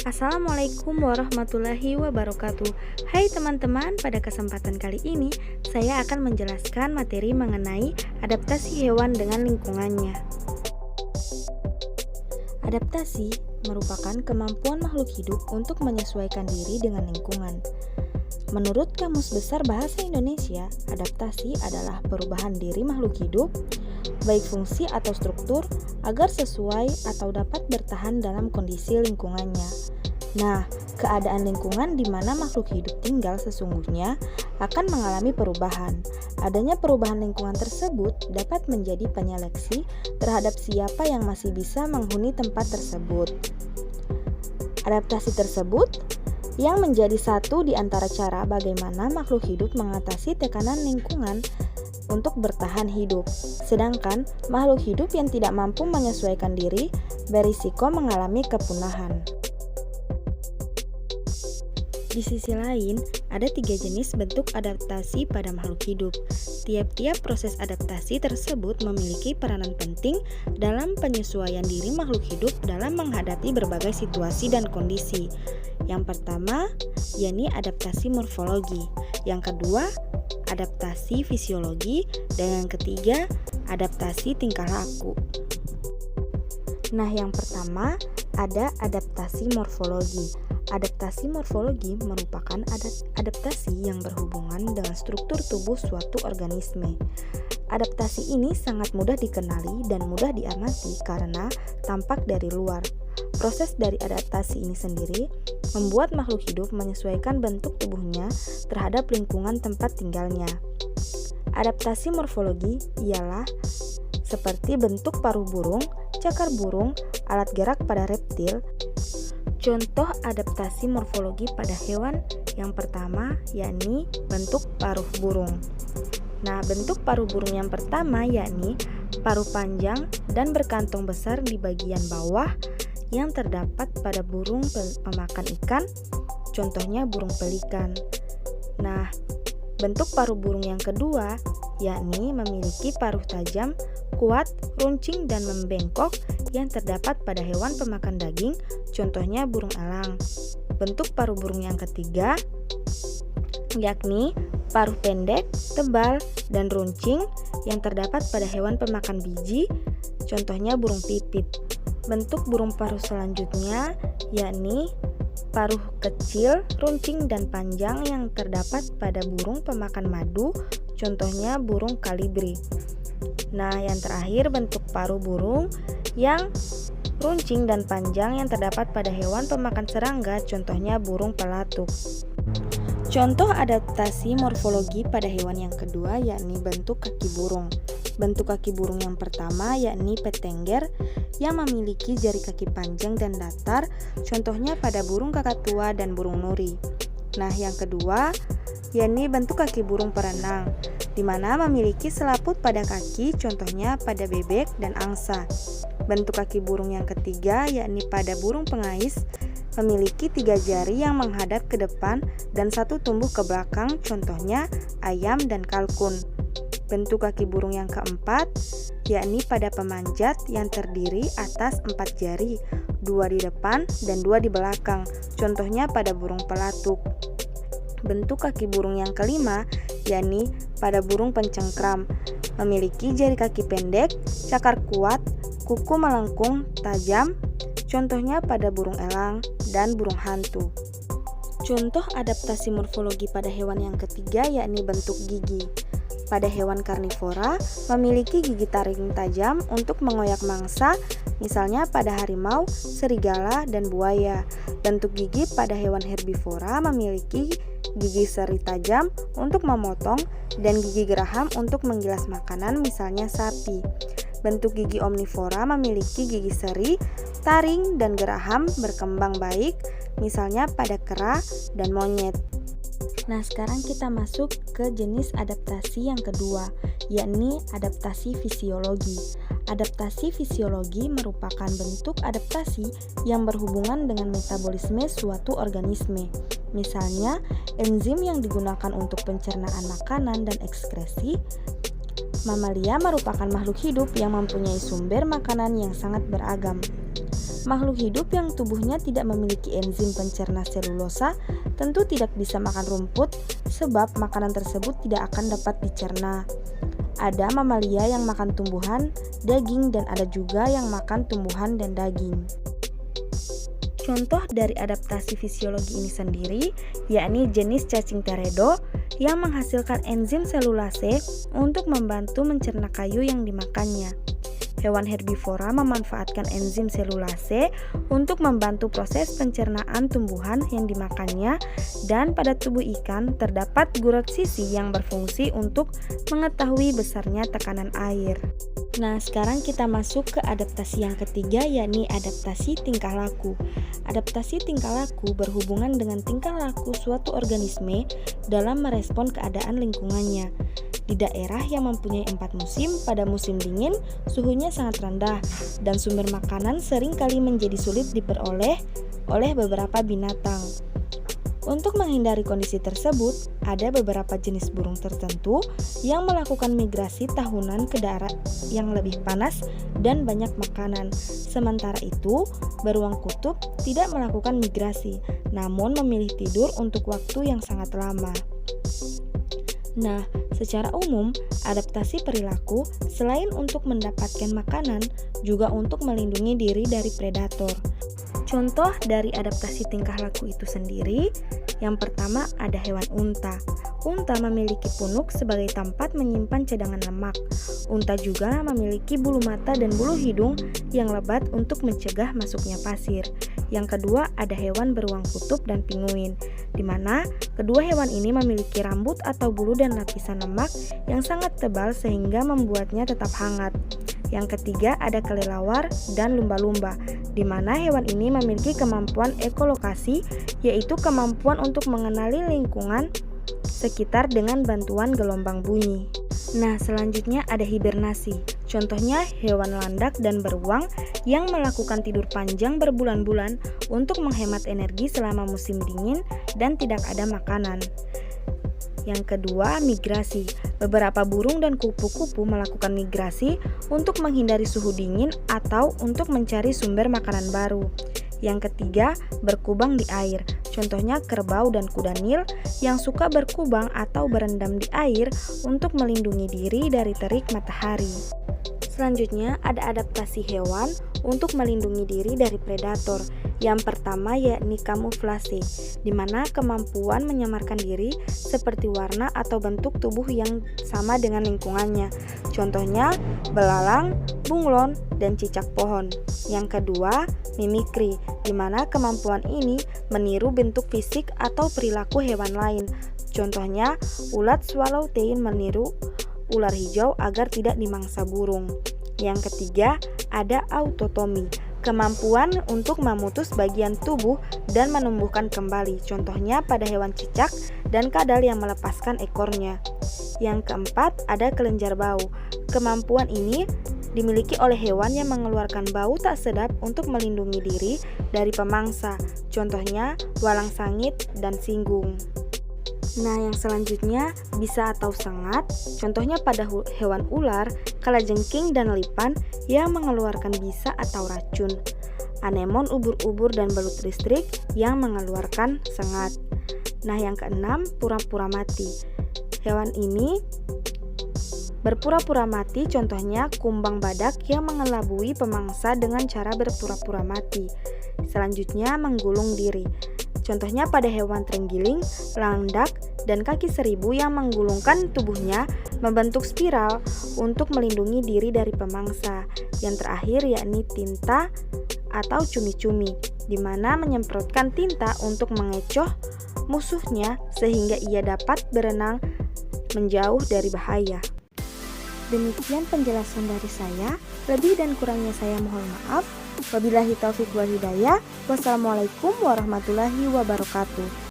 Assalamualaikum warahmatullahi wabarakatuh. Hai teman-teman, pada kesempatan kali ini saya akan menjelaskan materi mengenai adaptasi hewan dengan lingkungannya. Adaptasi merupakan kemampuan makhluk hidup untuk menyesuaikan diri dengan lingkungan. Menurut Kamus Besar Bahasa Indonesia, adaptasi adalah perubahan diri makhluk hidup, baik fungsi atau struktur, agar sesuai atau dapat bertahan dalam kondisi lingkungannya. Nah, keadaan lingkungan di mana makhluk hidup tinggal sesungguhnya akan mengalami perubahan. Adanya perubahan lingkungan tersebut dapat menjadi penyeleksi terhadap siapa yang masih bisa menghuni tempat tersebut. Adaptasi tersebut yang menjadi satu di antara cara bagaimana makhluk hidup mengatasi tekanan lingkungan untuk bertahan hidup. Sedangkan makhluk hidup yang tidak mampu menyesuaikan diri berisiko mengalami kepunahan. Di sisi lain, ada 3 jenis bentuk adaptasi pada makhluk hidup. Tiap-tiap proses adaptasi tersebut memiliki peranan penting dalam penyesuaian diri makhluk hidup dalam menghadapi berbagai situasi dan kondisi. Yang pertama, yakni adaptasi morfologi. Yang kedua, adaptasi fisiologi. Dan yang ketiga, adaptasi tingkah laku. Nah, yang pertama ada adaptasi morfologi. Adaptasi morfologi merupakan adaptasi yang berhubungan dengan struktur tubuh suatu organisme. Adaptasi ini sangat mudah dikenali dan mudah diamati karena tampak dari luar. Proses dari adaptasi ini sendiri membuat makhluk hidup menyesuaikan bentuk tubuhnya terhadap lingkungan tempat tinggalnya. Adaptasi morfologi ialah seperti bentuk paruh burung, cakar burung, alat gerak pada reptil. Contoh adaptasi morfologi pada hewan yang pertama yakni bentuk paruh burung. Nah, bentuk paruh burung yang pertama yakni paruh panjang dan berkantong besar di bagian bawah yang terdapat pada burung pemakan ikan, contohnya burung pelikan. Nah, bentuk paruh burung yang kedua yakni memiliki paruh tajam, kuat, runcing dan membengkok yang terdapat pada hewan pemakan daging, contohnya burung elang. Bentuk paruh burung yang ketiga yakni paruh pendek, tebal, dan runcing yang terdapat pada hewan pemakan biji, contohnya burung pipit. Bentuk burung paruh selanjutnya yakni paruh kecil, runcing, dan panjang yang terdapat pada burung pemakan madu, contohnya burung kalibri. Nah, yang terakhir bentuk paruh burung yang runcing dan panjang yang terdapat pada hewan pemakan serangga, contohnya burung pelatuk. Contoh adaptasi morfologi pada hewan yang kedua yakni bentuk kaki burung. Bentuk kaki burung yang pertama yakni petengger yang memiliki jari kaki panjang dan datar, contohnya pada burung kakatua dan burung nuri. Nah, yang kedua yakni bentuk kaki burung perenang, di mana memiliki selaput pada kaki, contohnya pada bebek dan angsa. Bentuk kaki burung yang ketiga yakni pada burung pengais, memiliki 3 jari yang menghadap ke depan dan 1 tumbuh ke belakang, contohnya ayam dan kalkun. Bentuk kaki burung yang keempat yakni pada pemanjat yang terdiri atas 4 jari, 2 di depan dan 2 di belakang, contohnya pada burung pelatuk. Bentuk kaki burung yang kelima yakni pada burung pencengkram, memiliki jari kaki pendek, cakar kuat, kuku melengkung tajam, contohnya pada burung elang dan burung hantu. Contoh adaptasi morfologi pada hewan yang ketiga yakni bentuk gigi. Pada hewan karnivora memiliki gigi taring tajam untuk mengoyak mangsa, misalnya pada harimau, serigala, dan buaya. Bentuk gigi pada hewan herbivora memiliki gigi seri tajam untuk memotong dan gigi geraham untuk menggilas makanan, misalnya sapi. Bentuk gigi omnivora memiliki gigi seri, taring, dan geraham berkembang baik, misalnya pada kera dan monyet. Nah, sekarang kita masuk ke jenis adaptasi yang kedua, yakni adaptasi fisiologi. Adaptasi fisiologi merupakan bentuk adaptasi yang berhubungan dengan metabolisme suatu organisme. Misalnya, enzim yang digunakan untuk pencernaan makanan dan ekskresi. Mamalia merupakan makhluk hidup yang mempunyai sumber makanan yang sangat beragam. Makhluk hidup yang tubuhnya tidak memiliki enzim pencerna selulosa tentu tidak bisa makan rumput sebab makanan tersebut tidak akan dapat dicerna. Ada mamalia yang makan tumbuhan, daging, dan ada juga yang makan tumbuhan dan daging. Contoh dari adaptasi fisiologi ini sendiri yakni jenis cacing teredo yang menghasilkan enzim selulase untuk membantu mencerna kayu yang dimakannya. Hewan herbivora memanfaatkan enzim selulase untuk membantu proses pencernaan tumbuhan yang dimakannya, dan pada tubuh ikan terdapat gurot sisi yang berfungsi untuk mengetahui besarnya tekanan air. Nah, sekarang kita masuk ke adaptasi yang ketiga, yakni adaptasi tingkah laku. Adaptasi tingkah laku berhubungan dengan tingkah laku suatu organisme dalam merespon keadaan lingkungannya. Di daerah yang mempunyai 4 musim, pada musim dingin suhunya sangat rendah dan sumber makanan seringkali menjadi sulit diperoleh oleh beberapa binatang. Untuk menghindari kondisi tersebut, ada beberapa jenis burung tertentu yang melakukan migrasi tahunan ke daerah yang lebih panas dan banyak makanan. Sementara itu, beruang kutub tidak melakukan migrasi, namun memilih tidur untuk waktu yang sangat lama. Nah, secara umum, adaptasi perilaku selain untuk mendapatkan makanan, juga untuk melindungi diri dari predator. Contoh dari adaptasi tingkah laku itu sendiri, yang pertama ada hewan unta. Unta memiliki punuk sebagai tempat menyimpan cadangan lemak. Unta juga memiliki bulu mata dan bulu hidung yang lebat untuk mencegah masuknya pasir. Yang kedua ada hewan beruang kutub dan pinguin, di mana kedua hewan ini memiliki rambut atau bulu dan lapisan lemak yang sangat tebal sehingga membuatnya tetap hangat. Yang ketiga ada kelelawar dan lumba-lumba, di mana hewan ini memiliki kemampuan ekolokasi, yaitu kemampuan untuk mengenali lingkungan sekitar dengan bantuan gelombang bunyi. Nah, selanjutnya ada hibernasi. Contohnya hewan landak dan beruang yang melakukan tidur panjang berbulan-bulan untuk menghemat energi selama musim dingin dan tidak ada makanan. Yang kedua, migrasi. Beberapa burung dan kupu-kupu melakukan migrasi untuk menghindari suhu dingin atau untuk mencari sumber makanan baru. Yang ketiga, berkubang di air. Contohnya kerbau dan kuda Nil yang suka berkubang atau berendam di air untuk melindungi diri dari terik matahari. Selanjutnya ada adaptasi hewan untuk melindungi diri dari predator. Yang pertama yakni kamuflase, di mana kemampuan menyamarkan diri seperti warna atau bentuk tubuh yang sama dengan lingkungannya. Contohnya belalang, bunglon, dan cicak pohon. Yang kedua, mimikri, di mana kemampuan ini meniru bentuk fisik atau perilaku hewan lain. Contohnya ulat swallowtail meniru ular hijau agar tidak dimangsa burung. Yang ketiga, ada autotomi, kemampuan untuk memutus bagian tubuh dan menumbuhkan kembali. Contohnya pada hewan cicak dan kadal yang melepaskan ekornya. Yang keempat, ada kelenjar bau. Kemampuan ini dimiliki oleh hewan yang mengeluarkan bau tak sedap untuk melindungi diri dari pemangsa. Contohnya walang sangit dan singgung. Nah, yang selanjutnya bisa atau sengat. Contohnya pada hewan ular, kalajengking dan lipan yang mengeluarkan bisa atau racun. Anemon, ubur-ubur dan belut listrik yang mengeluarkan sengat. Nah, yang keenam, pura-pura mati. Hewan ini berpura-pura mati, contohnya kumbang badak yang mengelabui pemangsa dengan cara berpura-pura mati. Selanjutnya, menggulung diri. Contohnya pada hewan terenggiling, landak, dan kaki seribu yang menggulungkan tubuhnya membentuk spiral untuk melindungi diri dari pemangsa. Yang terakhir yakni tinta atau cumi-cumi, di mana menyemprotkan tinta untuk mengecoh musuhnya sehingga ia dapat berenang menjauh dari bahaya. Demikian penjelasan dari saya. Lebih dan kurangnya saya mohon maaf. Wabillahi taufiq wal hidayah. Wassalamualaikum warahmatullahi wabarakatuh.